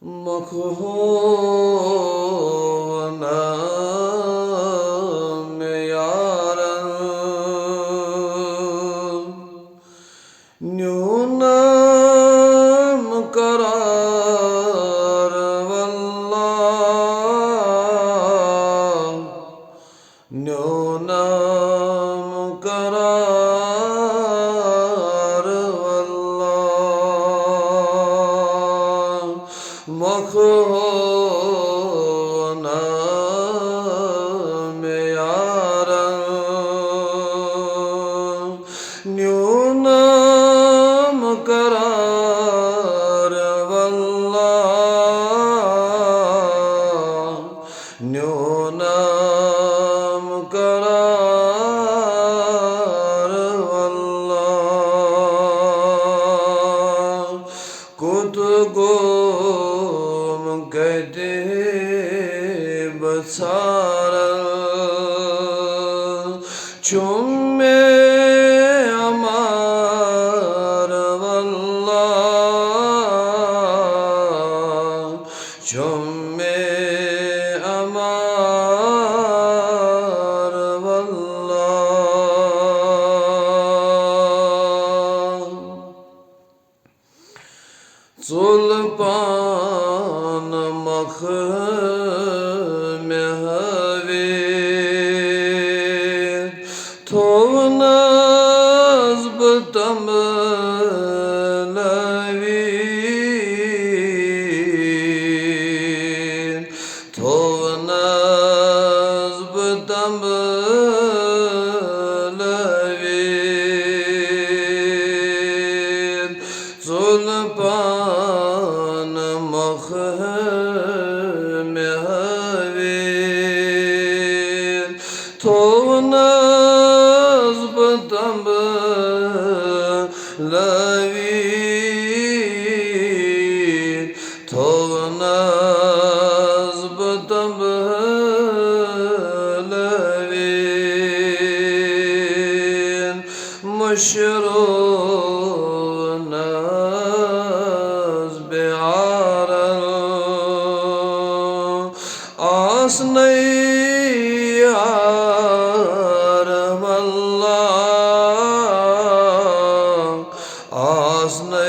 मखहोना में यारन न्यूनम करार वल्लाह न्यूनम करार वल्लाह मखहोना में यारन न्यूनम करार वल्लाह न्यूनम करार वल्लाह कुत गोम कहते बसारा चुम्मे अमार वल्लाह चुम्मे अमार वल्लाह जुल्फान मख में हवे थोव नज़्ब तमलवी थोव नज़्ब तमलवी जुल्फान मख में हवे थोव नज़्ब तमलवी थोव नज़्ब तमलवी मशरो यार वल्लाह आसने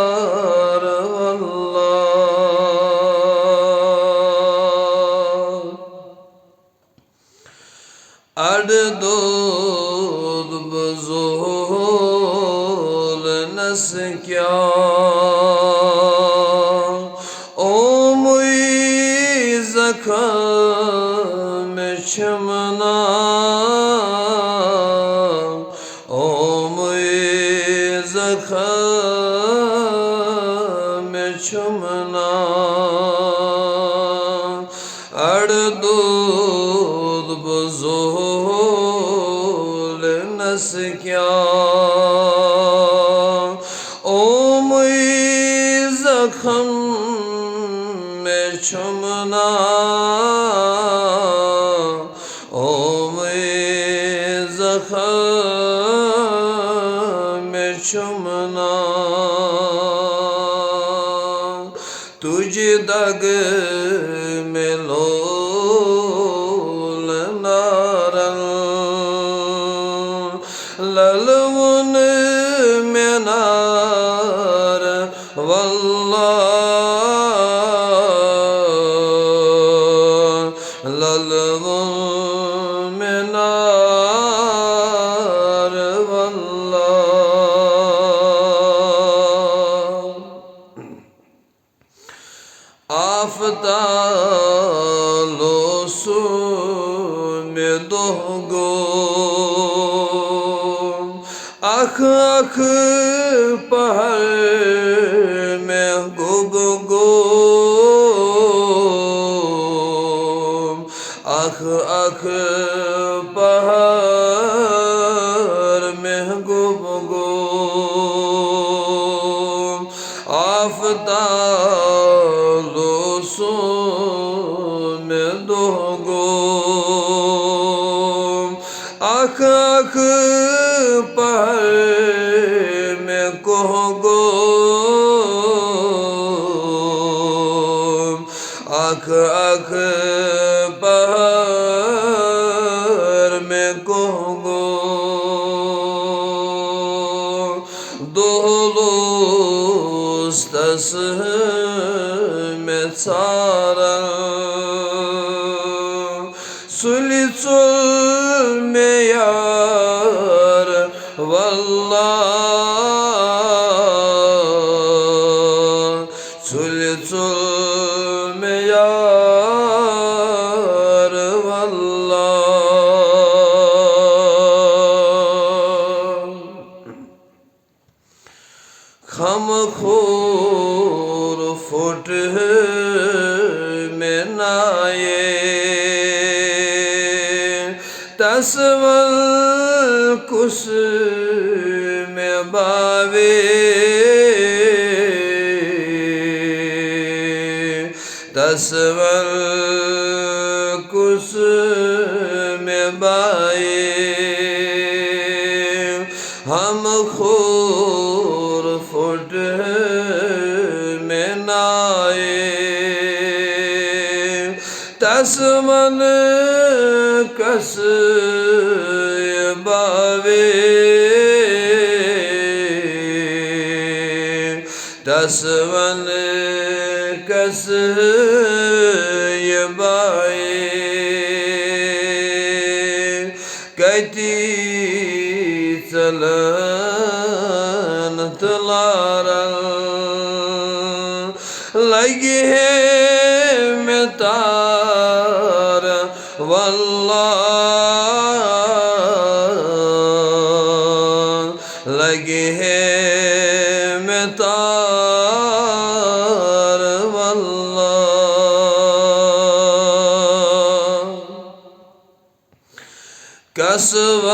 यार वल्लाह अड दूध बज़ोल नस क्या जख्म शमना ओ मुझे जख्म शमना अड़ दूध बज़ोल नस क्या ओ मुझे जख्म चुमना ओ मैं ज़ख़्म चुमना तुझे दग में लोल नारन ललवन में नार वल्लाह ललवन में नार वल्लाह आफतालो सो में दोगो अख अख पहर में गुबगो अख अख पहर में गुबगो आफतालो सो में दोगो अख अख पहर में कोगो Dolustas mețara Sulițul me iar Wallah Sulițul me iar Wallah Khamkhor fut mein naaye taswal kus mein baave taswal kus mein baaye hum khor fut mein naaye tasman kas baave tasman kas baave kati चलन तलारा लगी है मैं तार वल्लाह लगी है मैं तार वल्लाह कसवन